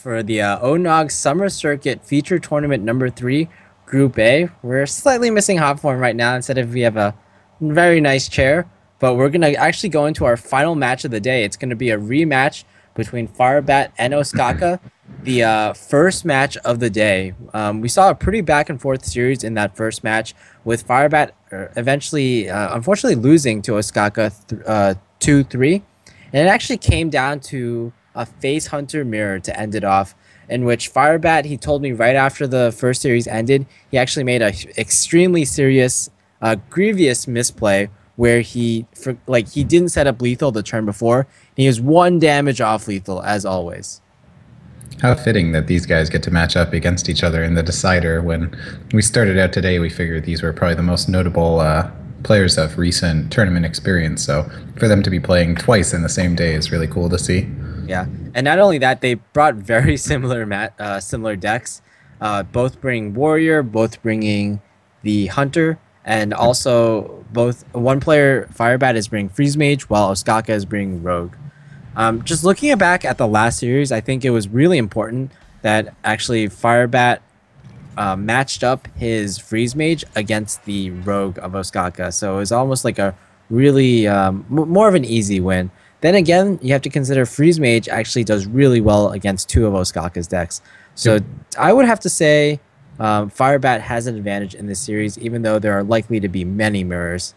for the ONOG Summer Circuit Feature Tournament number 3, Group A. We're slightly missing hot form right now. Instead of we have a very nice chair, but we're gonna actually go into our final match of the day. It's gonna be a rematch between Firebat and Osaka, the first match of the day. We saw a pretty back and forth series in that first match, with Firebat eventually, unfortunately, losing to Osaka 2-3. And it actually came down to a face hunter mirror to end it off, in which Firebat, he told me right after the first series ended, he actually made a extremely serious, grievous misplay where he didn't set up lethal the turn before. He was 1 damage off lethal as always. How fitting that these guys get to match up against each other in the decider. When we started out today, we figured these were probably the most notable players of recent tournament experience. So for them to be playing twice in the same day is really cool to see. Yeah, and not only that, they brought very similar similar decks. Both bring warrior, both bringing the hunter, and also one player Firebat is bringing freeze mage, while Osaka is bringing rogue. Just looking back at the last series, I think it was really important that actually Firebat matched up his freeze mage against the rogue of Osaka. So it was almost like a really more of an easy win. Then again, you have to consider freeze mage actually does really well against 2 of Osaka's decks. So I would have to say Firebat has an advantage in this series, even though there are likely to be many mirrors.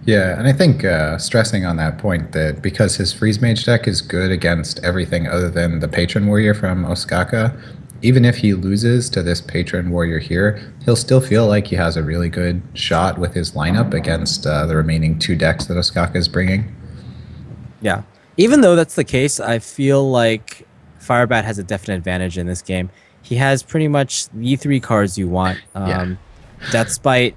Yeah, and I think stressing on that point that because his freeze mage deck is good against everything other than the patron warrior from Osaka, even if he loses to this patron warrior here, he'll still feel like he has a really good shot with his lineup against the remaining 2 decks that Osaka is bringing. Yeah, even though that's the case, I feel like Firebat has a definite advantage in this game. He has pretty much the 3 cards you want. Deathspite,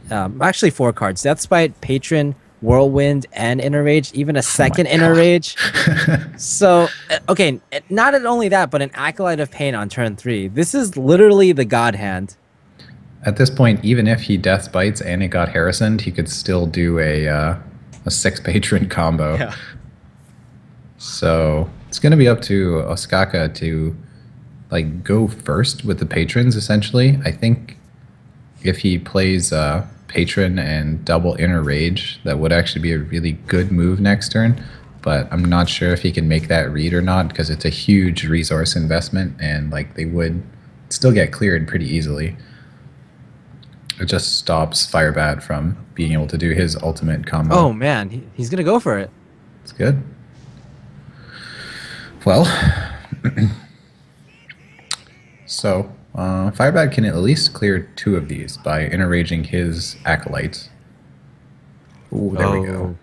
actually 4 cards. Deathspite, Patron, Whirlwind, and Inner Rage, even a second Inner Rage. So, okay, not only that, but an Acolyte of Pain on turn 3. This is literally the God Hand. At this point, even if he death bites and it got Harrisoned, he could still do a 6 patron combo. Yeah. So it's going to be up to Osaka to go first with the patrons, essentially. I think if he plays patron and double Inner Rage, that would actually be a really good move next turn. But I'm not sure if he can make that read or not, because it's a huge resource investment, and they would still get cleared pretty easily. It just stops Firebat from being able to do his ultimate combo. Oh man, he's gonna go for it. It's good. Well, so Firebat can at least clear 2 of these by interraging his acolytes. Ooh, there we go.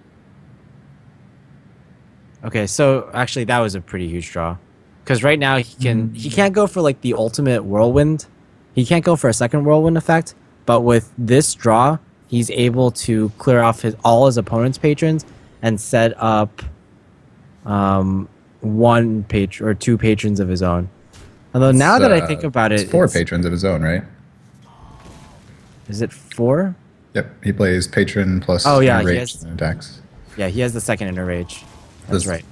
Okay, so actually that was a pretty huge draw, because right now he can't go for the ultimate whirlwind. He can't go for a second whirlwind effect, but with this draw, he's able to clear off all his opponent's patrons and set up 1 patron or 2 patrons of his own. Although now that I think about it, it's 4 patrons of his own, right? Is it 4? Yep, he plays patron plus rage and attacks. Yeah, he has the second Inner Rage. That's right.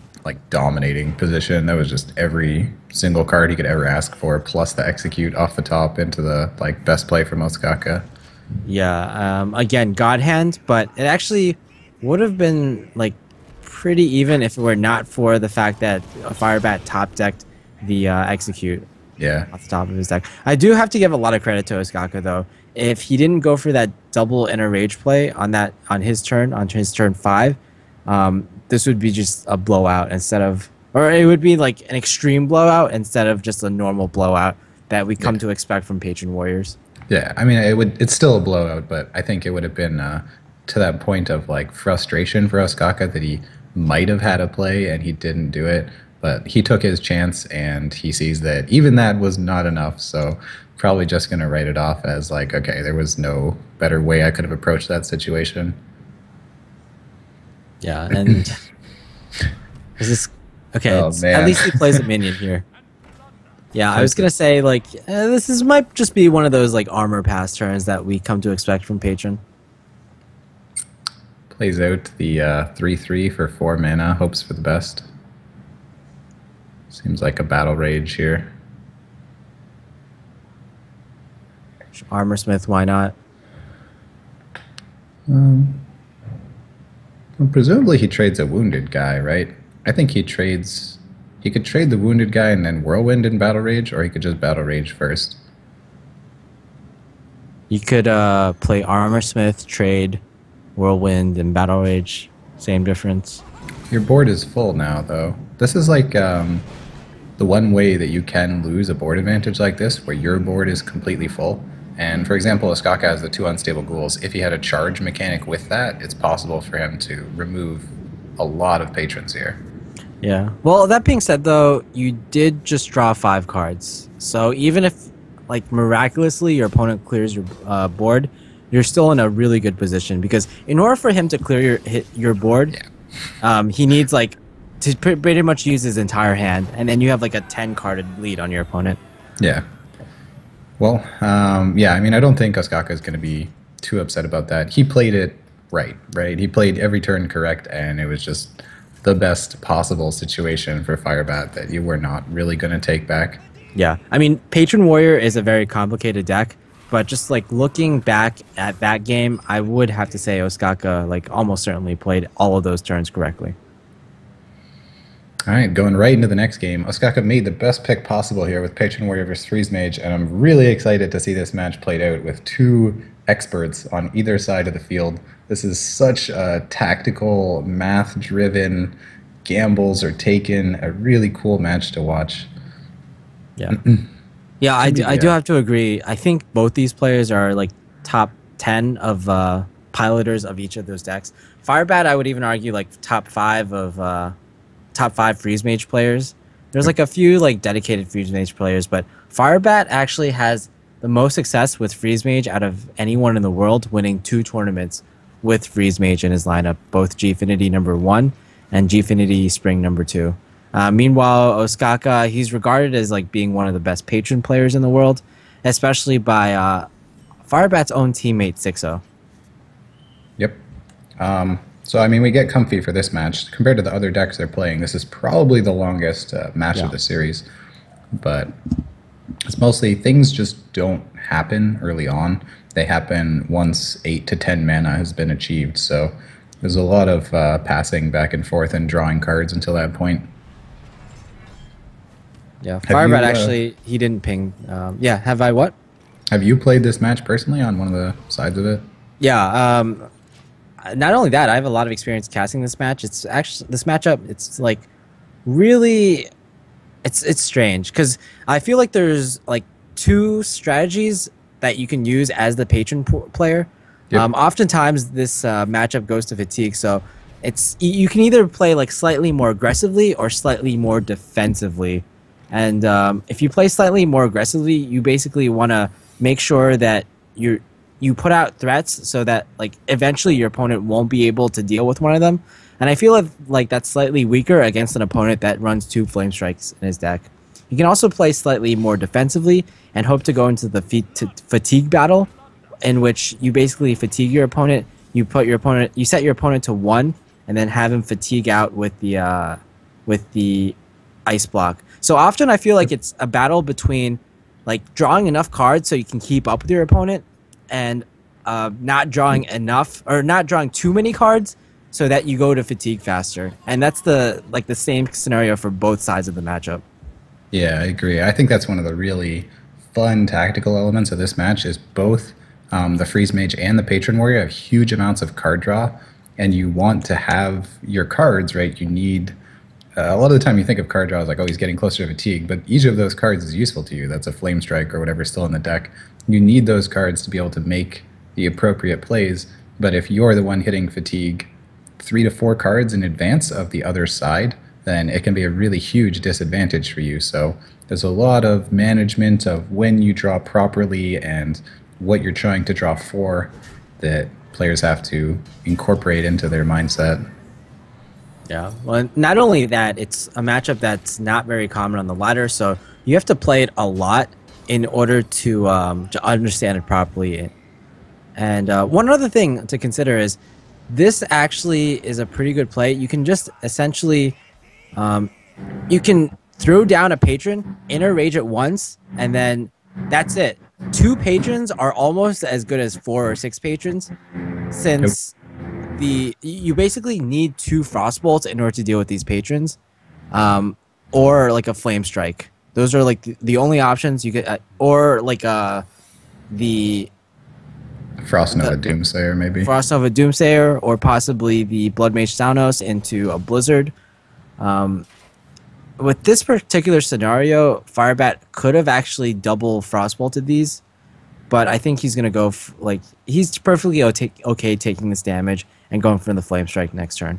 Dominating position. That was just every single card he could ever ask for, plus the execute off the top into the best play from Osaka. Yeah. Again, God Hand, but it actually would have been pretty even if it were not for the fact that Firebat top decked the execute. Yeah. Off the top of his deck. I do have to give a lot of credit to Osaka though. If he didn't go for that double Inner Rage play on his turn 5, this would be just a blowout or it would be an extreme blowout instead of just a normal blowout that we come to expect from Patron Warriors. Yeah, I mean it's still a blowout, but I think it would have been to that point of frustration for Osaka that he might have had a play and he didn't do it. But he took his chance, and he sees that even that was not enough, so probably just going to write it off as okay, there was no better way I could have approached that situation. Yeah, and is this okay? Oh, at least he plays a minion here. Yeah, I was gonna say this might just be one of those armor pass turns that we come to expect from Patron. Plays out the 3/3 for 4 mana, hopes for the best. Seems like a battle rage here. Armor Smith, why not? Well, presumably he trades a wounded guy, right? I think he trades. He could trade the wounded guy and then whirlwind in battle rage, or he could just battle rage first. You could play Armor Smith, trade Whirlwind, and Battle Rage. Same difference. Your board is full now, though. This is like the one way that you can lose a board advantage like this, where your board is completely full. And for example, Oskaka has the 2 unstable ghouls. If he had a charge mechanic with that, it's possible for him to remove a lot of patrons here. Yeah. Well, that being said, though, you did just draw 5 cards. So even if, like, miraculously your opponent clears your board, you're still in a really good position. Because in order for him to clear your board, he needs, like, to pretty much use his entire hand. And then you have, like, a 10-carded lead on your opponent. Yeah. Well, yeah, I mean, I don't think Oskaka is going to be too upset about that. He played it right? He played every turn correct, and it was just the best possible situation for Firebat that you were not really going to take back. Yeah, I mean, Patron Warrior is a very complicated deck, but just like looking back at that game, I would have to say Oskaka like almost certainly played all of those turns correctly. All right, going right into the next game. Oskaka made the best pick possible here with Patron Warrior versus Freeze Mage, and I'm really excited to see this match played out with 2 experts on either side of the field. This is such a tactical, math-driven, gambles are taken, a really cool match to watch. Yeah, yeah, I do have to agree. I think both these players are like top 10 of piloters of each of those decks. Firebat, I would even argue like top 5 of top 5 Freeze Mage players. There's like a few like dedicated Freeze Mage players, but Firebat actually has the most success with Freeze Mage out of anyone in the world, winning 2 tournaments with Freeze Mage in his lineup, both Gfinity #1 and Gfinity Spring #2. Meanwhile, Oskaka, he's regarded as like being one of the best patron players in the world, especially by Firebat's own teammate Sixo. Yep. So, I mean, we get comfy for this match. Compared to the other decks they're playing, this is probably the longest match of the series. But it's mostly things just don't happen early on. They happen once 8 to 10 mana has been achieved. So there's a lot of passing back and forth and drawing cards until that point. Yeah, Firebat actually, he didn't ping. Yeah, have I what? Have you played this match personally on one of the sides of it? Yeah, not only that, I have a lot of experience casting this match. It's actually, this matchup, it's like really, it's strange because I feel like there's like 2 strategies that you can use as the patron player. Yep. Oftentimes this matchup goes to fatigue, so it's you can either play like slightly more aggressively or slightly more defensively. And if you play slightly more aggressively, you basically want to make sure that you put out threats so that like eventually your opponent won't be able to deal with one of them. And I feel like that's slightly weaker against an opponent that runs 2 Flame Strikes in his deck. You can also play slightly more defensively and hope to go into the fatigue battle, in which you basically fatigue your opponent. You set your opponent to 1, and then have him fatigue out with the ice block. So often I feel like it's a battle between like drawing enough cards so you can keep up with your opponent, and not drawing enough or not drawing too many cards so that you go to fatigue faster. And that's the same scenario for both sides of the matchup. Yeah, I agree. I think that's one of the really fun tactical elements of this match is both the Freeze Mage and the Patron Warrior have huge amounts of card draw, and you want to have your cards, right? You need a lot of the time you think of card draw as like, oh, he's getting closer to fatigue, but each of those cards is useful to you. That's a Flame Strike or whatever still in the deck. You need those cards to be able to make the appropriate plays, but if you're the one hitting fatigue 3 to 4 cards in advance of the other side, then it can be a really huge disadvantage for you. So there's a lot of management of when you draw properly and what you're trying to draw for that players have to incorporate into their mindset. Yeah, well, not only that, it's a matchup that's not very common on the ladder, so you have to play it a lot in order to understand it properly. And one other thing to consider is this actually is a pretty good play. You can just essentially you can throw down a patron, inner rage it once, and then that's it. Two patrons are almost as good as four or six patrons, Yep. since the you basically need two frostbolts in order to deal with these patrons, um, or like a flame strike. Those are like the only options you get, or like the Frost the Nova Doomsayer, maybe. Frost Nova Doomsayer, or possibly the Blood Mage Thanos into a Blizzard. Um, with this particular scenario, Firebat could have actually double frostbolted these, but I think he's gonna go like he's perfectly okay taking this damage and going for the flame strike next turn.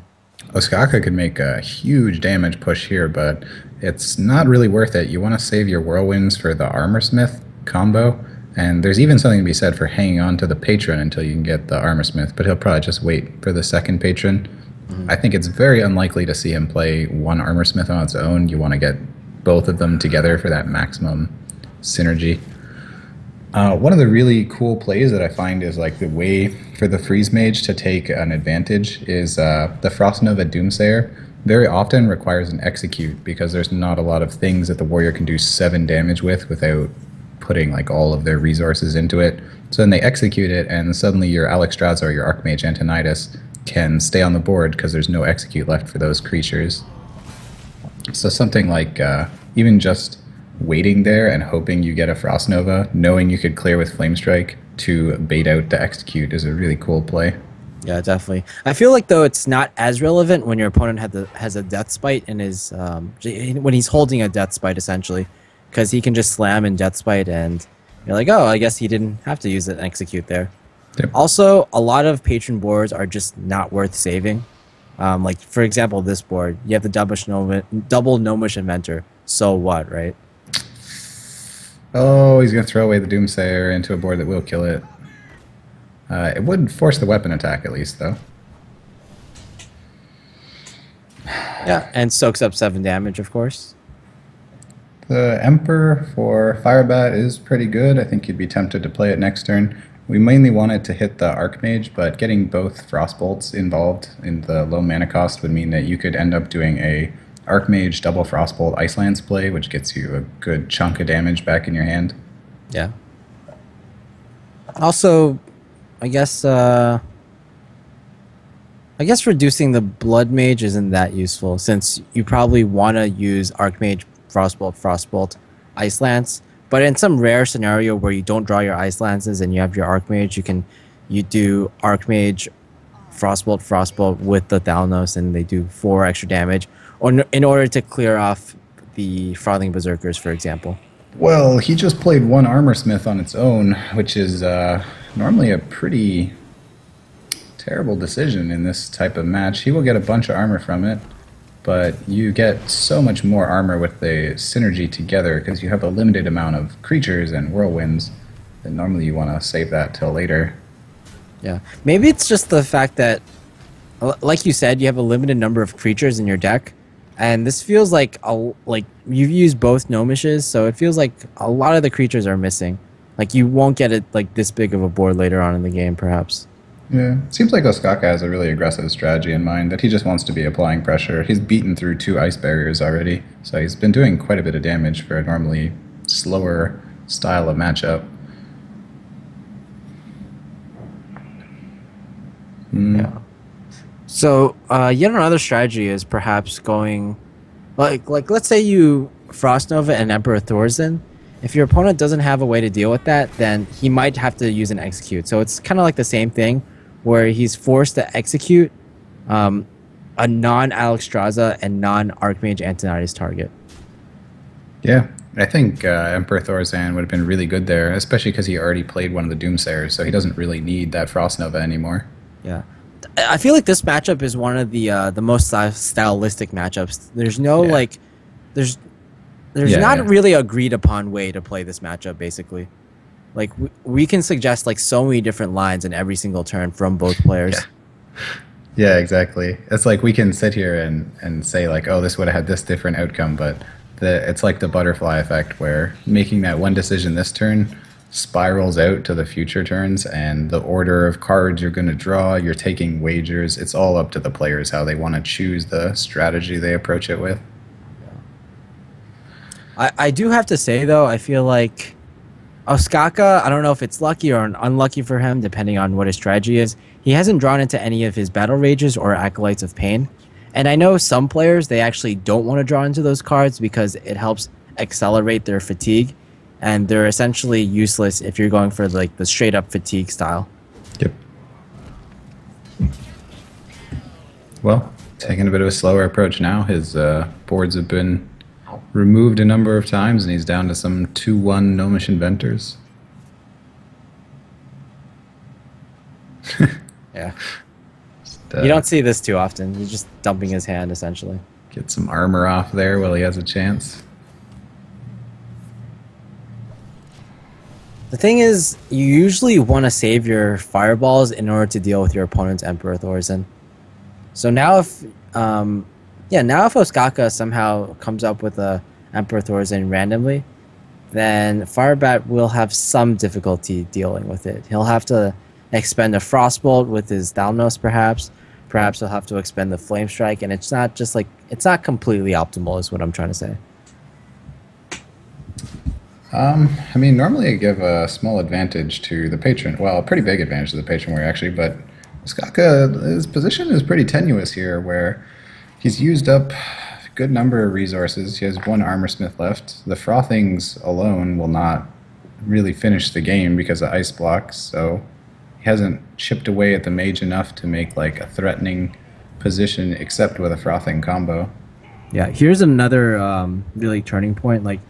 Osaka could make a huge damage push here, but it's not really worth it. You want to save your whirlwinds for the armor smith combo, and there's even something to be said for hanging on to the patron until you can get the armor smith, but he'll probably just wait for the second patron. I think it's very unlikely to see him play one armor smith on its own. You want to get both of them together for that maximum synergy. One of the really cool plays that I find is like the way for the freeze mage to take an advantage is the Frost Nova Doomsayer very often requires an execute because there's not a lot of things that the warrior can do 7 damage with without putting like all of their resources into it. So then they execute it, and suddenly your Alexstrasza or your Archmage Antonidas can stay on the board because there's no execute left for those creatures. So something like even just waiting there and hoping you get a Frost Nova, knowing you could clear with Flame Strike to bait out the execute is a really cool play. Yeah, definitely. I feel like though it's not as relevant when your opponent has a death spite in his when he's holding a death spite essentially, because he can just slam and death spite and you're like, oh, I guess he didn't have to use it and execute there. Yep. Also, a lot of patron boards are just not worth saving. Like for example, this board, you have the double Gnomish Inventor. So what, right? Oh, he's going to throw away the Doomsayer into a board that will kill it. It would force the weapon attack at least, though. Yeah, and soaks up 7 damage, of course. The Emperor for Firebat is pretty good. I think you'd be tempted to play it next turn. We mainly wanted to hit the Archmage, but getting both Frostbolts involved in the low mana cost would mean that you could end up doing a Archmage double Frostbolt Icelands play, which gets you a good chunk of damage back in your hand. Yeah. Also, I guess reducing the Blood Mage isn't that useful, since you probably want to use Archmage, Frostbolt, Ice Lance. But in some rare scenario where you don't draw your Ice Lances and you have your Archmage, you do Archmage, Frostbolt with the Thalnos, and they do 4 extra damage, or in order to clear off the Frothing Berserkers, for example. Well, he just played one Armor Smith on its own, which is normally a pretty terrible decision in this type of match. He will get a bunch of armor from it, but you get so much more armor with the synergy together because you have a limited amount of creatures and whirlwinds, and normally you want to save that till later. Yeah, maybe it's just the fact that, like you said, you have a limited number of creatures in your deck, and this feels like you've used both Gnomishes, so it feels like a lot of the creatures are missing. Like you won't get it like this big of a board later on in the game, perhaps. Yeah, seems like Osaka has a really aggressive strategy in mind, that he just wants to be applying pressure. He's beaten through 2 ice barriers already, so he's been doing quite a bit of damage for a normally slower style of matchup. Yeah. So yet another strategy is perhaps going, like let's say you Frost Nova and Emperor Thorzen. If your opponent doesn't have a way to deal with that, then he might have to use an execute. So it's kind of like the same thing, where he's forced to execute a non-Alexstrasza and non-Archmage Antonidas target. Yeah, I think Emperor Thorzan would have been really good there, especially because he already played one of the Doomsayers, so he doesn't really need that Frost Nova anymore. Yeah, I feel like this matchup is one of the most stylistic matchups. There's no there's not really agreed upon way to play this matchup. Basically, like we can suggest like so many different lines in every single turn from both players. Yeah, exactly. It's like we can sit here and say like, oh, this would have had this different outcome, but it's like the butterfly effect where making that one decision this turn spirals out to the future turns, and the order of cards you're going to draw, you're taking wagers. It's all up to the players how they want to choose the strategy they approach it with. I do have to say though, I feel like Osaka, I don't know if it's lucky or unlucky for him, depending on what his strategy is. He hasn't drawn into any of his battle rages or acolytes of pain. And I know some players they actually don't want to draw into those cards because it helps accelerate their fatigue, and they're essentially useless if you're going for like the straight up fatigue style. Yep. Well, taking a bit of a slower approach now. His boards have been removed a number of times, and he's down to some 2-1 Gnomish Inventors. Yeah. Just, You don't see this too often. He's just dumping his hand essentially. get some armor off there while he has a chance. The thing is, you usually want to save your fireballs in order to deal with your opponent's Emperor Thorzen. So now now if Osaka somehow comes up with a Emperor Thorzen randomly, then Firebat will have some difficulty dealing with it. He'll have to expend a Frostbolt with his Thalnos, perhaps. Perhaps he'll have to expend the Flame Strike, and it's not completely optimal, is what I'm trying to say. I mean, normally I give a small advantage to the patron. Well, a pretty big advantage to the patron warrior, actually, but Skaka, his position is pretty tenuous here, where he's used up a good number of resources. He has one Armorsmith left. The Frothings alone will not really finish the game because of ice blocks, so he hasn't chipped away at the mage enough to make like a threatening position except with a Frothing combo. Yeah, here's another really turning point. Like,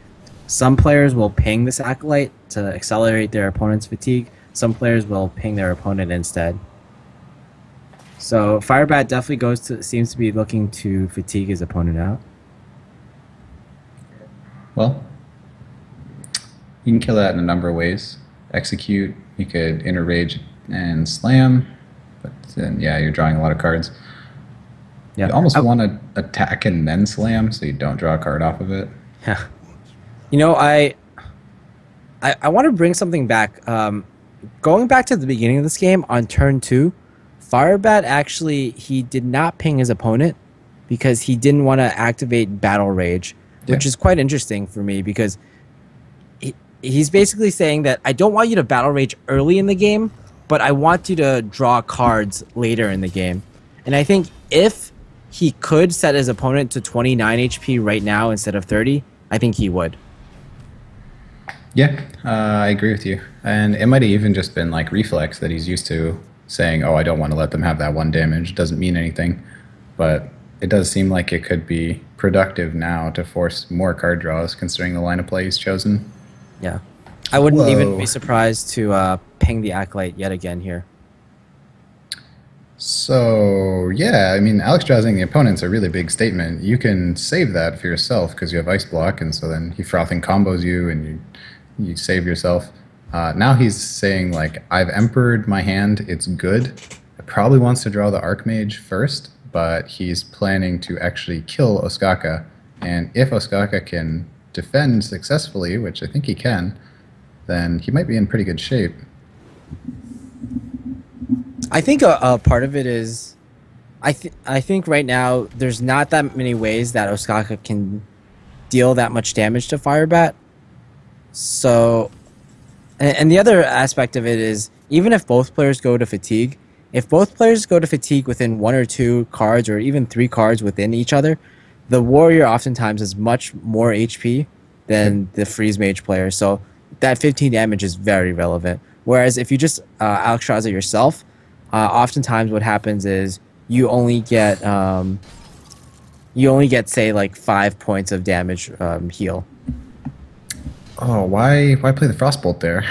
some players will ping this Acolyte to accelerate their opponent's fatigue. Some players will ping their opponent instead. So Firebat definitely seems to be looking to fatigue his opponent out. Well, you can kill that in a number of ways. Execute, you could Inner Rage and Slam, but then, yeah, you're drawing a lot of cards. Yeah. You almost want to attack and then Slam so you don't draw a card off of it. Yeah. You know, I want to bring something back. Going back to the beginning of this game, on turn 2, Firebat actually, he did not ping his opponent because he didn't want to activate Battle Rage, which is quite interesting for me because he's basically saying that I don't want you to Battle Rage early in the game, but I want you to draw cards later in the game. And I think if he could set his opponent to 29 HP right now instead of 30, I think he would. Yeah, I agree with you. And it might have even just been like reflex that he's used to saying, oh, I don't want to let them have that 1 damage. It doesn't mean anything. But it does seem like it could be productive now to force more card draws considering the line of play he's chosen. Yeah. I wouldn't even be surprised to ping the Acolyte yet again here. So, yeah, I mean, Alex drowsing the opponent's a really big statement. You can save that for yourself because you have Ice Block, and so then he Frothing combos you and you save yourself. Now he's saying, like, I've emperored my hand, it's good. It probably wants to draw the Archmage first, but he's planning to actually kill Osaka. And if Osaka can defend successfully, which I think he can, then he might be in pretty good shape. I think a part of it is, I think right now there's not that many ways that Osaka can deal that much damage to Firebat. So, and the other aspect of it is, even if both players go to fatigue, if both players go to fatigue within 1 or 2 cards or even 3 cards within each other, the warrior oftentimes has much more HP than the freeze mage player. So that 15 damage is very relevant. Whereas if you just Alexstrasza yourself, oftentimes what happens is you only get say like 5 points of damage heal. Oh, why play the Frostbolt there?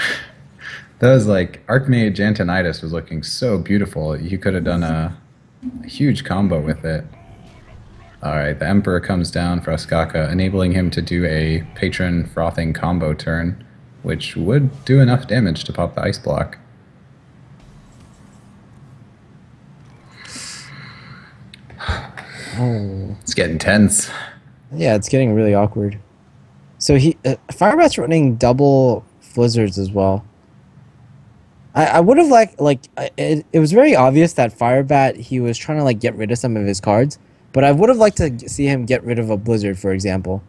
That was like Archmage Antonidas was looking so beautiful. You could have done a huge combo with it. All right, the Emperor comes down for Osaka, enabling him to do a Patron Frothing combo turn, which would do enough damage to pop the Ice Block. Oh, it's getting tense. Yeah, it's getting really awkward. So Firebat's running double Blizzards as well. I would have it was very obvious that Firebat, he was trying to like get rid of some of his cards, but I would have liked to see him get rid of a Blizzard, for example.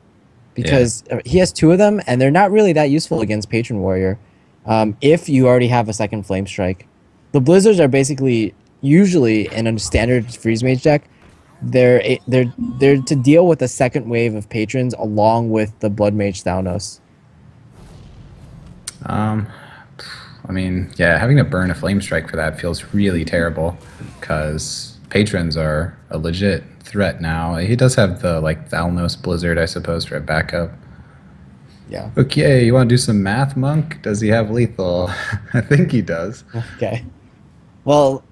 Yeah. because he has two of them, and they're not really that useful against Patron Warrior. If you already have a second Flame Strike, the Blizzards are basically usually in a standard Freeze Mage deck. They're to deal with a second wave of patrons along with the Blood Mage Thanos. Um, I mean, yeah, having to burn a flame strike for that feels really terrible because patrons are a legit threat now. He does have the like Thalnos Blizzard, I suppose, for a backup. Yeah. Okay, you want to do some math, Monk? Does he have lethal? I think he does. Okay. Well,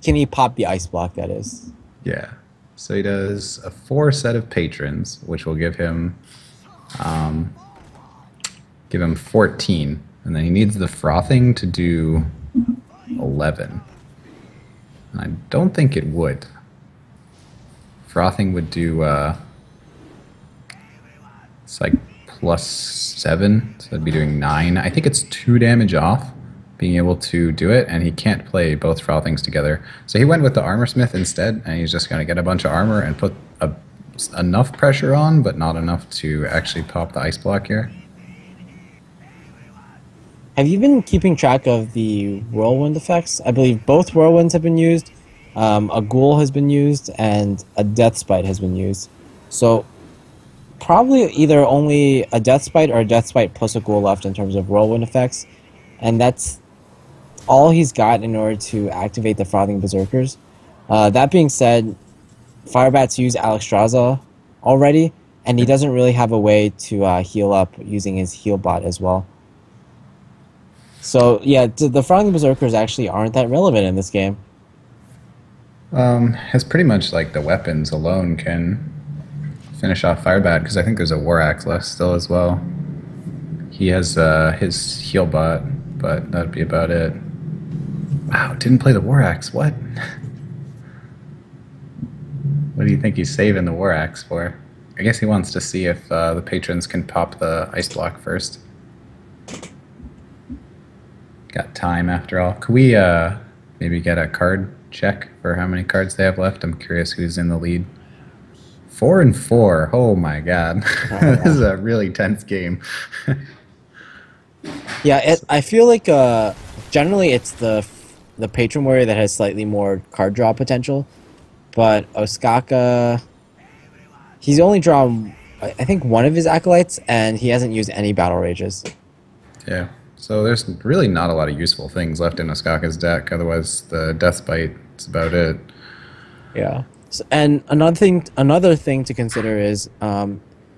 can he pop the ice block? That is. Yeah. So he does a 4 set of patrons, which will um, give him 14, and then he needs the frothing to do 11. And I don't think it would. Frothing would do it's like +7, so it'd be doing 9. I think it's 2 damage off being able to do it, and he can't play both Frothings together. So he went with the Armor Smith instead, and he's just going to get a bunch of armor and put enough pressure on, but not enough to actually pop the Ice Block here. Have you been keeping track of the whirlwind effects? I believe both whirlwinds have been used. A ghoul has been used, and a death spite has been used. So probably either only a death spite or a death spite plus a ghoul left in terms of whirlwind effects, and that's all he's got in order to activate the frothing berserkers. That being said, Firebat's used Alexstrasza already, and he doesn't really have a way to heal up using his heal bot as well. So yeah, the frothing berserkers actually aren't that relevant in this game. It's pretty much like the weapons alone can finish off Firebat, because I think there's a War Axe left still as well. He has his heal bot, but that'd be about it. Wow, didn't play the War Axe. What? What do you think he's saving the War Axe for? I guess he wants to see if the patrons can pop the Ice Block first. Got time after all. Could we maybe get a card check for how many cards they have left? I'm curious who's in the lead. 4 and 4. Oh my god. This is a really tense game. Yeah, I feel like generally it's the patron warrior that has slightly more card draw potential, but Osaka, he's only drawn I think one of his acolytes, and he hasn't used any battle rages. Yeah. So there's really not a lot of useful things left in Osaka's deck. Otherwise, the Death Bite is about it. Yeah. So, and another thing to consider is,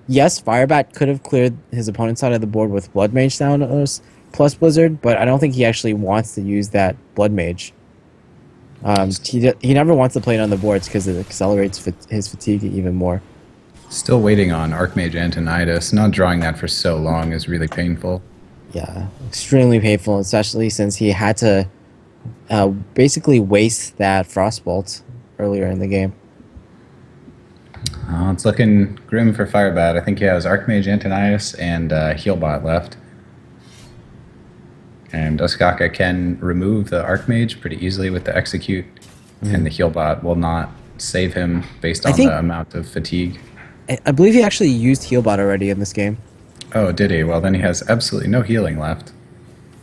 yes, Firebat could have cleared his opponent's side of the board with Blood Mage Thanos plus Blizzard, but I don't think he actually wants to use that Blood Mage. He never wants to play it on the boards because it accelerates his fatigue even more. Still waiting on Archmage Antonidas. Not drawing that for so long is really painful. Yeah, extremely painful, especially since he had to basically waste that Frostbolt earlier in the game. It's looking grim for Firebat. I think he has Archmage Antonidas and Healbot left. And Osaka can remove the Archmage pretty easily with the Execute, and the Healbot will not save him based on the amount of fatigue. I believe he actually used Healbot already in this game. Oh, did he? Well, then he has absolutely no healing left.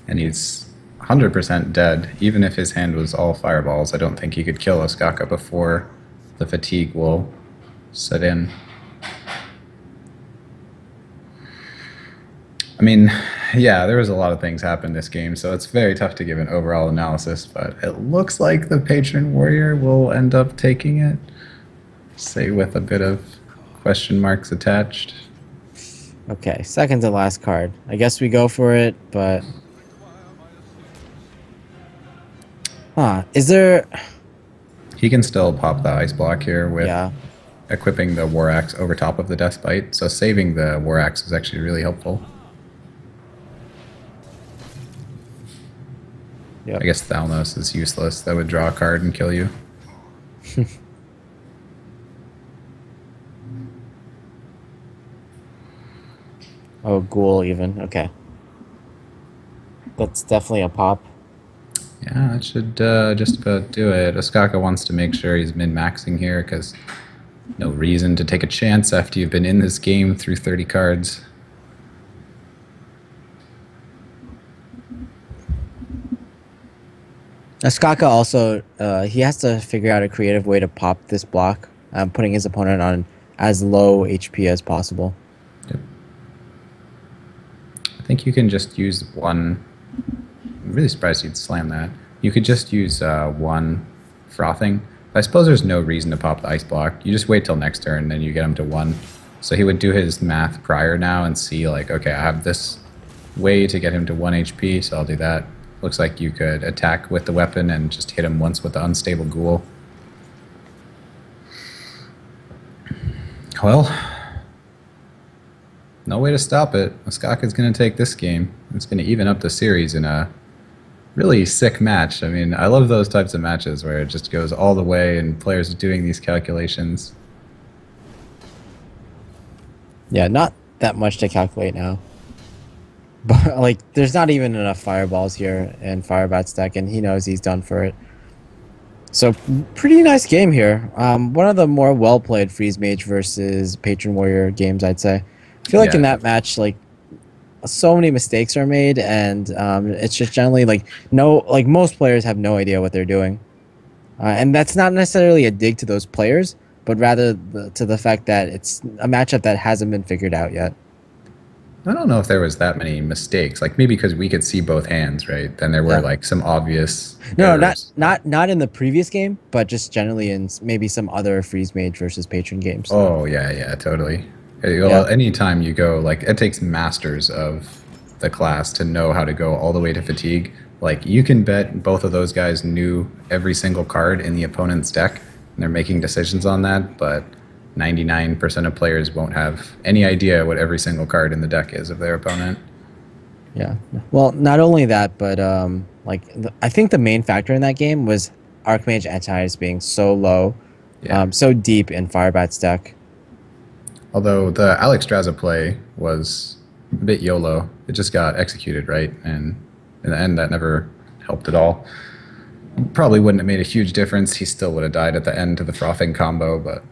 And he's 100% dead. Even if his hand was all fireballs, I don't think he could kill Osaka before the fatigue will set in. I mean, yeah, there was a lot of things happen this game, so it's very tough to give an overall analysis, but it looks like the Patron Warrior will end up taking it. Say with a bit of question marks attached. Okay, second to last card. I guess we go for it, but... is there... He can still pop the Ice Block here with equipping the War Axe over top of the Death Bite, so saving the War Axe is actually really helpful. Yep. I guess Thalnos is useless. That would draw a card and kill you. Oh, Ghoul even. Okay. That's definitely a pop. Yeah, that should just about do it. Osaka wants to make sure he's min-maxing here because No reason to take a chance after you've been in this game through 30 cards. Skaka also, he has to figure out a creative way to pop this block, putting his opponent on as low HP as possible. Yep. I think you can just use one. I'm really surprised you'd slam that. You could just use one frothing. I suppose there's no reason to pop the ice block. You just wait till next turn, then you get him to one. So he would do his math prior now and see like, okay, I have this way to get him to 1 HP, so I'll do that. Looks like you could attack with the weapon and just hit him once with the unstable ghoul. Well, no way to stop it. Oskaka's going to take this game. It's going to even up the series in a really sick match. I mean, I love those types of matches where it just goes all the way and players are doing these calculations. Yeah, not that much to calculate now. But like, there's not even enough fireballs here in Firebat's deck, and he knows he's done for it. So, pretty nice game here. One of the more well-played Freeze Mage versus Patron Warrior games, I'd say. I feel like in that match, like, so many mistakes are made, and it's just generally like most players have no idea what they're doing, and that's not necessarily a dig to those players, but rather to the fact that it's a matchup that hasn't been figured out yet. I don't know if there was that many mistakes. Like maybe because we could see both hands, right? Then there were like some obvious errors. Not in the previous game, but just generally in maybe some other Freeze Mage versus Patron games. Oh yeah, totally. Well, anytime you go, like it takes masters of the class to know how to go all the way to fatigue. Like you can bet both of those guys knew every single card in the opponent's deck, and they're making decisions on that, but 99% of players won't have any idea what every single card in the deck is of their opponent. Yeah. Well, not only that, but I think the main factor in that game was Archmage Antitis being so low, so deep in Firebat's deck. Although the Alex Draza play was a bit YOLO. It just got executed, right? And in the end, that never helped at all. Probably wouldn't have made a huge difference. He still would have died at the end to the frothing combo, but...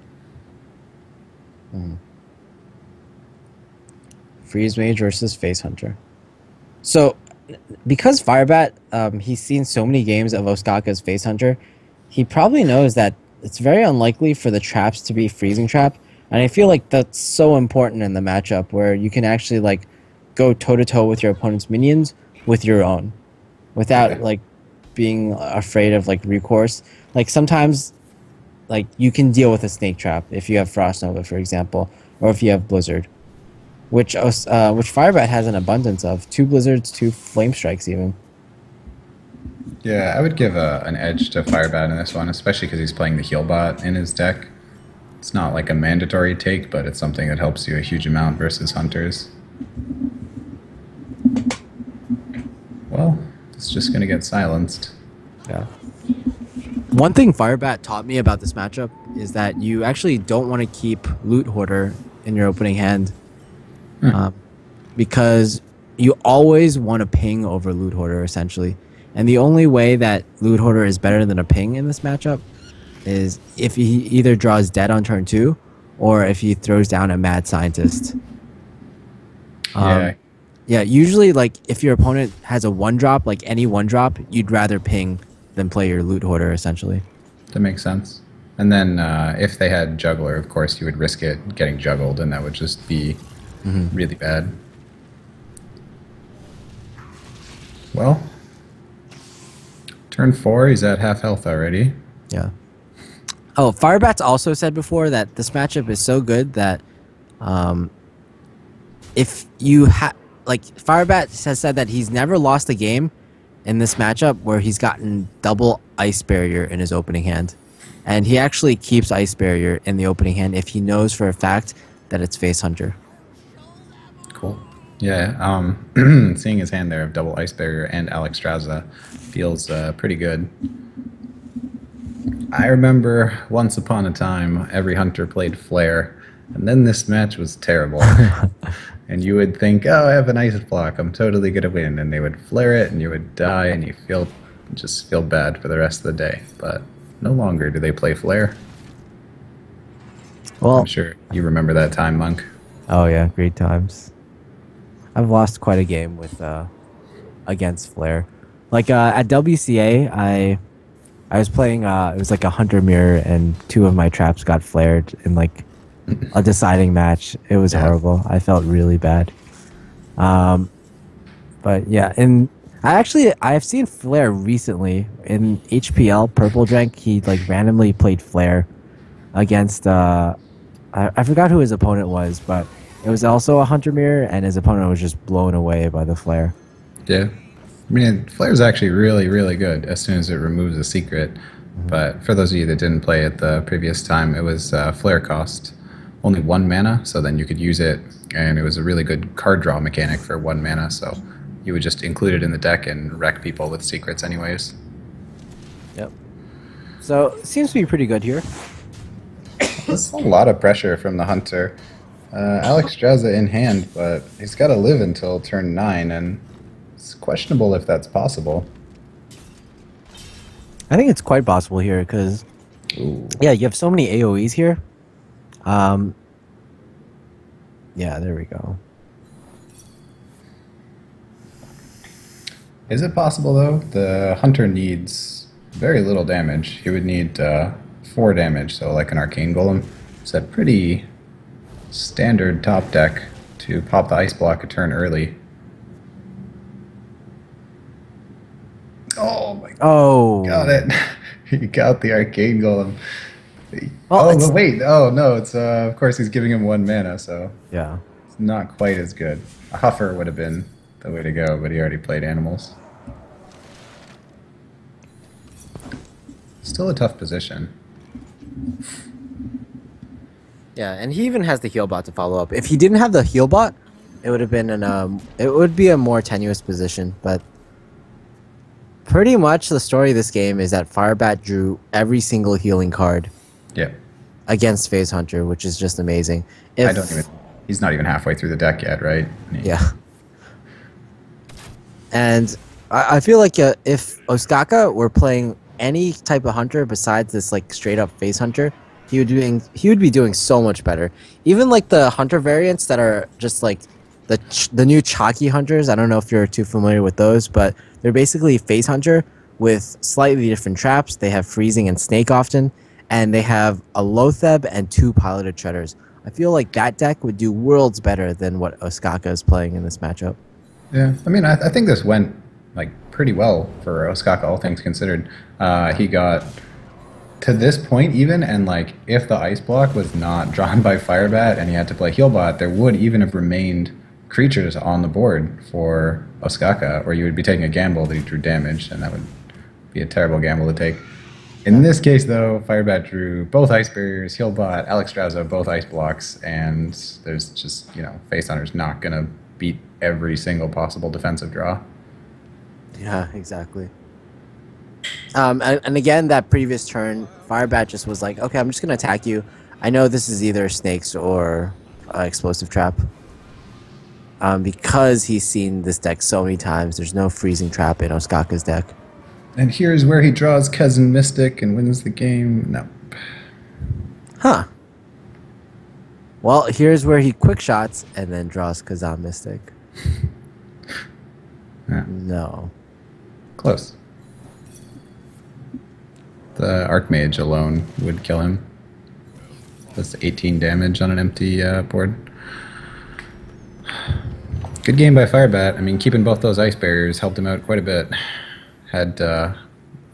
Freeze Mage versus Face Hunter. So, because Firebat, he's seen so many games of Oskaka's Face Hunter, he probably knows that it's very unlikely for the traps to be Freezing Trap. And I feel like that's so important in the matchup where you can actually like go toe-to-toe with your opponent's minions with your own without like being afraid of like recourse. Like sometimes like you can deal with a snake trap if you have Frost Nova, for example, or if you have Blizzard, which Firebat has an abundance of. 2 Blizzards, 2 Flame Strikes even. Yeah, I would give an edge to Firebat in this one, especially because he's playing the heal bot in his deck. It's not like a mandatory take, but it's something that helps you a huge amount versus hunters. Well, it's just going to get silenced. Yeah. One thing Firebat taught me about this matchup is that you actually don't want to keep Loot Hoarder in your opening hand. Because you always want to ping over Loot Hoarder, essentially. And the only way that Loot Hoarder is better than a ping in this matchup is if he either draws dead on turn 2 or if he throws down a Mad Scientist. Yeah, usually like if your opponent has a 1-drop, like any 1-drop, you'd rather ping than play your Loot Hoarder, essentially. That makes sense. And then if they had Juggler, of course, you would risk it getting juggled, and that would just be really bad. Well, turn 4, he's at half health already. Yeah. Oh, Firebat's also said before that this matchup is so good that if you Firebat has said that he's never lost a game in this matchup where he's gotten double Ice Barrier in his opening hand. And he actually keeps Ice Barrier in the opening hand if he knows for a fact that it's Face Hunter. Cool. Yeah, seeing his hand there of double Ice Barrier and Alex Draza feels pretty good. I remember once upon a time, every hunter played Flare, and then this match was terrible. And you would think, oh, I have an ice block, I'm totally gonna win, and they would flare it, and you would die, and you just feel bad for the rest of the day. But no longer do they play Flare. I'm Well, sure you remember that time, Monk. oh yeah, great times. I've lost quite a game with against Flare. Like at WCA, I was playing it was like a hunter mirror and two of my traps got flared in like a deciding match. It was Yeah. horrible. I felt really bad. Um but yeah, and I've seen Flare recently in HPL Purple Drank. He like randomly played Flare against I forgot who his opponent was, but it was also a hunter mirror and his opponent was just blown away by the Flare. Yeah. I mean, Flare's actually really, really good as soon as it removes a secret. Mhm. But for those of you that didn't play it the previous time, it was Flare cost only 1 mana, so then you could use it, and it was a really good card draw mechanic for 1 mana, so you would just include it in the deck and wreck people with secrets anyways. Yep. So it seems to be pretty good here. That's a lot of pressure from the hunter. Alex Strauza in hand, but he's got to live until turn 9, and it's questionable if that's possible. I think it's quite possible here because Ooh. yeah, you have so many AoEs here. Um, yeah, there we go. Is it possible, though? The hunter needs very little damage. He would need 4 damage, so like an arcane golem. It's a pretty standard top deck to pop the ice block a turn early. Oh my god. Oh, Got it. He got the arcane golem. well, Oh, it's but wait. Oh, no. It's of course he's giving him 1 mana, so yeah. it's not quite as good. A huffer would have been the way to go, but he already played animals. Still a tough position. Yeah, and he even has the heal bot to follow up. If he didn't have the heal bot, it would have been it would be a more tenuous position, but pretty much the story of this game is that Firebat drew every single healing card Yeah. against Phase Hunter, which is just amazing. I don't even. He's not even halfway through the deck yet, right? Yeah. And I feel like if Osaka were playing any type of hunter besides this like straight up Phase Hunter, he would be doing so much better. Even like the hunter variants that are just like the new chalky hunters. I don't know if you're too familiar with those, but they're basically Phase Hunter with slightly different traps. They have freezing and snake often, and they have a Lotheb and 2 piloted treaders. I feel like that deck would do worlds better than what Osaka is playing in this matchup. Yeah. I mean, I think this went like pretty well for Osaka, all things considered. He got to this point even, and like if the ice block was not drawn by Firebat and he had to play Healbot, there would even have remained creatures on the board for Osaka, or you would be taking a gamble that he drew damage, and that would be a terrible gamble to take. In this case, though, Firebat drew both ice barriers, Healbot, Alex Strauza, both ice blocks, and there's just, Face Hunter's not going to beat every single possible defensive draw. Yeah, exactly. And again, that previous turn, Firebat just was like, okay, I'm just going to attack you. I know this is either snakes or explosive trap. Because he's seen this deck so many times, there's no freezing trap in Osaka's deck. And here's where he draws Cousin Mystic and wins the game. No. Huh. Well, here's where he quick shots and then draws Kazan Mystic. Yeah. No. Close. The Archmage alone would kill him. That's 18 damage on an empty board. Good game by Firebat. I mean, keeping both those ice barriers helped him out quite a bit. Had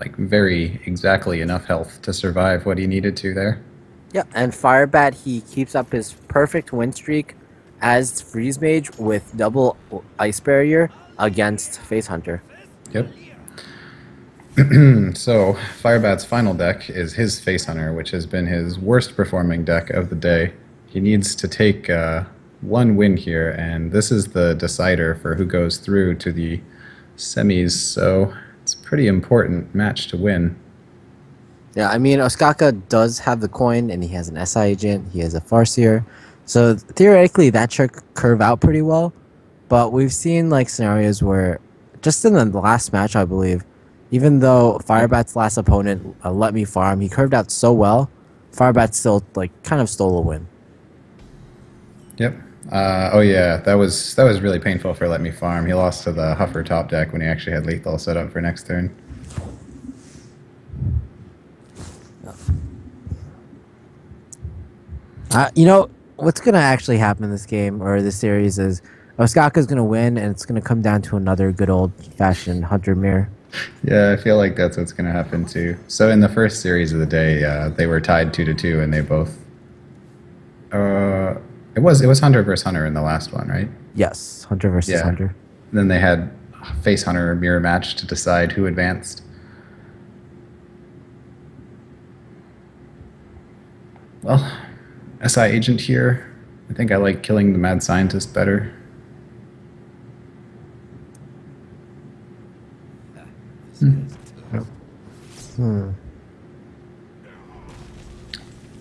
like very exactly enough health to survive what he needed to there. Yeah, and Firebat, he keeps up his perfect win streak as Freeze Mage with double ice barrier against Face Hunter. Yep. So, Firebat's final deck is his Face Hunter, which has been his worst performing deck of the day. He needs to take one win here, and this is the decider for who goes through to the semis, so it's a pretty important match to win. Yeah, I mean, Osaka does have the coin, and he has an SI agent, he has a Farseer, so theoretically that should curve out pretty well, but we've seen like scenarios where, just in the last match, I believe, even though Firebat's last opponent let me farm, he curved out so well Firebat still like kind of stole a win. Yep. Oh yeah, that was really painful for Let Me Farm. He lost to the Huffer top deck when he actually had lethal set up for next turn. You know what's gonna actually happen in this game or this series is Osaka's gonna win, and it's gonna come down to another good old fashioned Hunter mirror. Yeah, I feel like that's what's going to happen too. So in the first series of the day, they were tied 2-2, and they both. It was Hunter versus Hunter in the last one, right? Yes, Hunter versus Yeah. Hunter. Then they had face Hunter mirror match to decide who advanced. Well, SI agent here. I think I like killing the mad scientist better.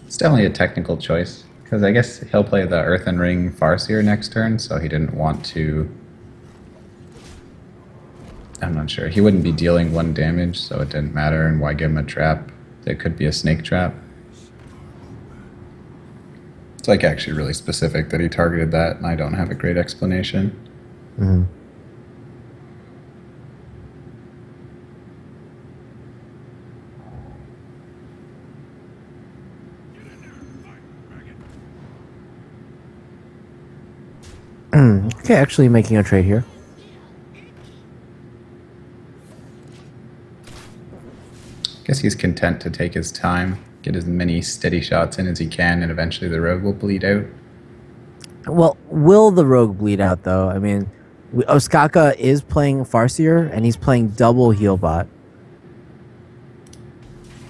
It's definitely a technical choice because I guess he'll play the Earthen Ring Farseer next turn, so he didn't want to. I'm not sure. He wouldn't be dealing 1 damage, so it didn't matter. And why give him a trap? It could be a snake trap. It's like actually really specific that he targeted that, and I don't have a great explanation. Mm-hmm. Okay, actually making a trade here. Guess he's content to take his time, get as many steady shots in as he can, and eventually the rogue will bleed out. Well, will the rogue bleed out though? I mean, Osaka is playing Farseer and he's playing double heal bot.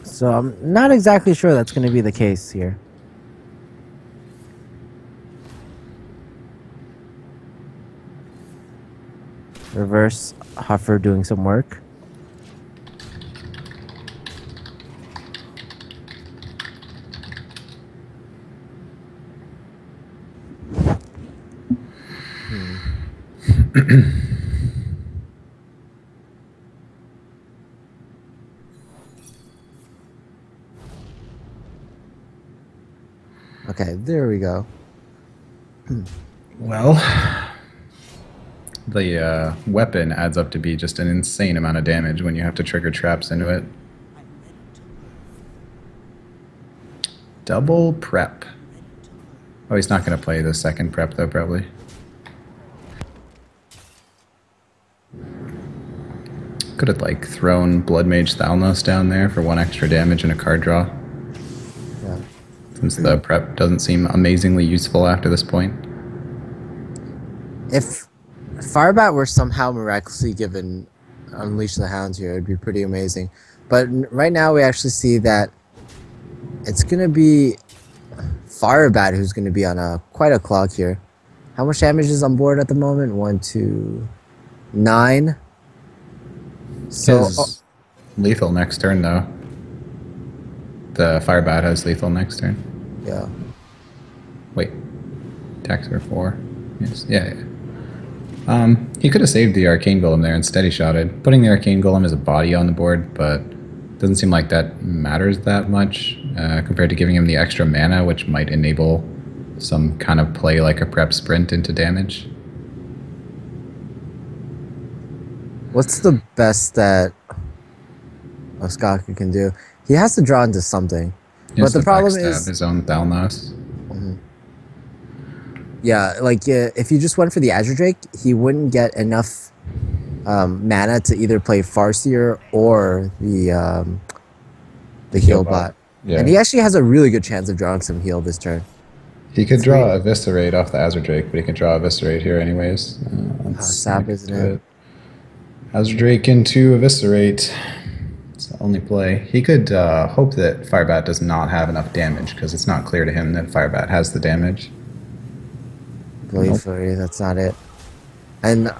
So I'm not exactly sure that's going to be the case here. Reverse Huffer doing some work. Okay, there we go. Well, the weapon adds up to be just an insane amount of damage when you have to trigger traps into it. Double prep. Oh, he's not going to play the second prep though, probably. Could have like thrown Blood Mage Thalnos down there for 1 extra damage and a card draw. Yeah. Since the prep doesn't seem amazingly useful after this point. If Firebat were somehow miraculously given Unleash the Hounds here, it'd be pretty amazing. But right now we actually see that it's going to be Firebat who's going to be on quite a clock here. How much damage is on board at the moment? 1, 2, 9. So lethal next turn though. The Firebat has lethal next turn. yeah. Wait. Attacks are 4. Yes. Yeah. He could have saved the Arcane Golem there and steady shotted. Putting the Arcane Golem as a body on the board, but doesn't seem like that matters that much compared to giving him the extra mana, which might enable some kind of play like a prep sprint into damage. What's the best that Osaka can do? He has to draw into something. He has But the to problem backstab is... his own Thalnos. Yeah, like if you just went for the Azure Drake, he wouldn't get enough mana to either play Farseer or the heal bot. Yeah. And he actually has a really good chance of drawing some heal this turn. He could draw Eviscerate off the Azure Drake, but he could draw Eviscerate here anyways. Sap, isn't it? Azure Drake into Eviscerate. It's the only play. He could hope that Firebat does not have enough damage, because it's not clear to him that Firebat has the damage. Blade Flurry, that's not it. And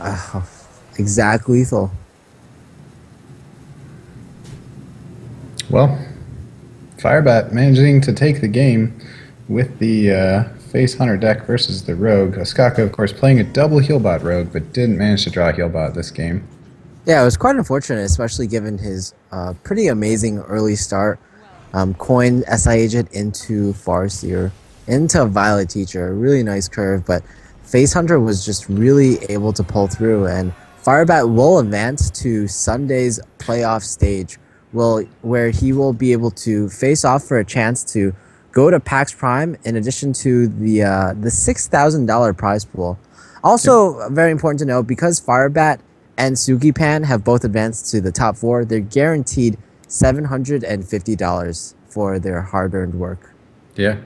exact lethal. Well, Firebat managing to take the game with the Face Hunter deck versus the Rogue. Osaka, of course, playing a double Healbot Rogue, but didn't manage to draw a Healbot this game. Yeah, it was quite unfortunate, especially given his pretty amazing early start. coin SI Agent into Farseer, into Violet Teacher. A really nice curve, but Face Hunter was just really able to pull through, and Firebat will advance to Sunday's playoff stage, where he will be able to face off for a chance to go to PAX Prime in addition to the $6,000 prize pool. Also, very important to note, because Firebat and Sukipan have both advanced to the top 4, they're guaranteed $750 for their hard-earned work. Yeah.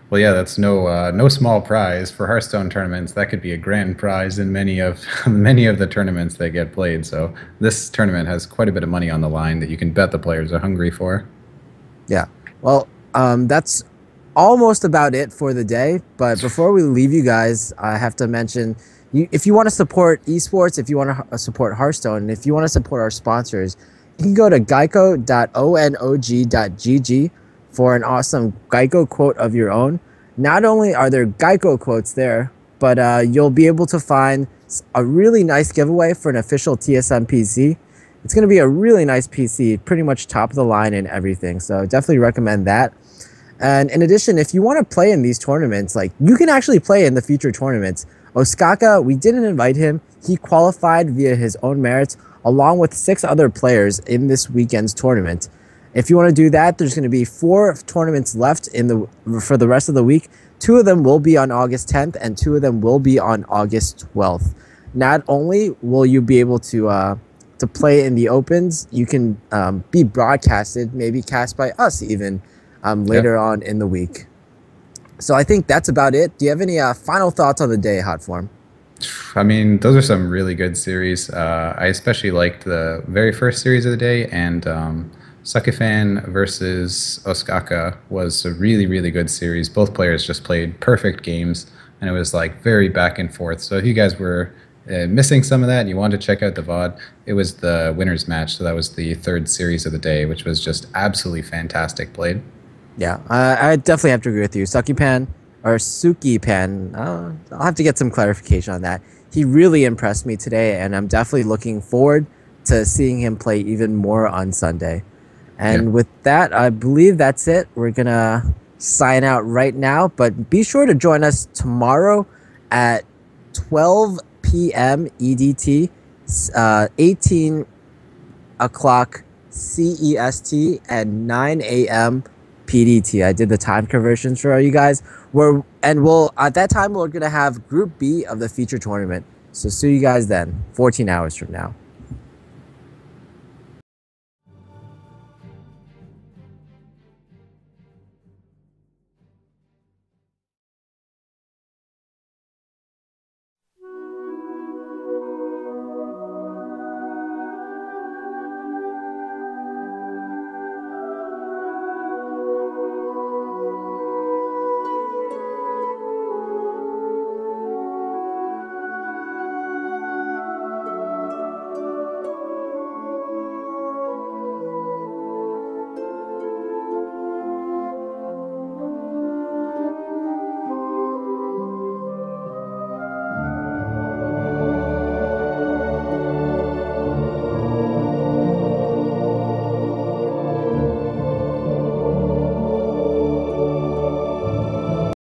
Well, yeah, that's no small prize for Hearthstone tournaments. That could be a grand prize in many of many of the tournaments that get played. So this tournament has quite a bit of money on the line that you can bet the players are hungry for. Yeah. Well, that's almost about it for the day. But before we leave you guys, I have to mention, if you want to support esports, if you want to support Hearthstone, and if you want to support our sponsors, you can go to geico.onog.gg for an awesome GEICO quote of your own. Not only are there GEICO quotes there, but you'll be able to find a really nice giveaway for an official TSM PC. It's going to be a really nice PC, pretty much top of the line and everything. So definitely recommend that. And in addition, if you want to play in these tournaments, like, you can actually play in the future tournaments. Osaka, we didn't invite him. He qualified via his own merits, along with 6 other players in this weekend's tournament. If you want to do that, there's going to be 4 tournaments left for the rest of the week. 2 of them will be on August 10th, and 2 of them will be on August 12th. Not only will you be able to play in the opens, you can be broadcasted, maybe cast by us even, later on in the week. So I think that's about it. Do you have any final thoughts on the day, Hotform? I mean, those are some really good series. I especially liked the very first series of the day, and Sukifan versus Osaka was a really, really good series. Both players just played perfect games, and it was like very back and forth. So if you guys were missing some of that and you wanted to check out the VOD, it was the winners match. So that was the 3rd series of the day, which was just absolutely fantastic played. Yeah, I definitely have to agree with you. Sukipan, I'll have to get some clarification on that. He really impressed me today, and I'm definitely looking forward to seeing him play even more on Sunday. And with that, I believe that's it. We're going to sign out right now, but be sure to join us tomorrow at 12 p.m. EDT, 18 o'clock CEST, and 9 a.m. PDT. I did the time conversions for you guys. At that time, we're going to have Group B of the feature tournament. So see you guys then, 14 hours from now.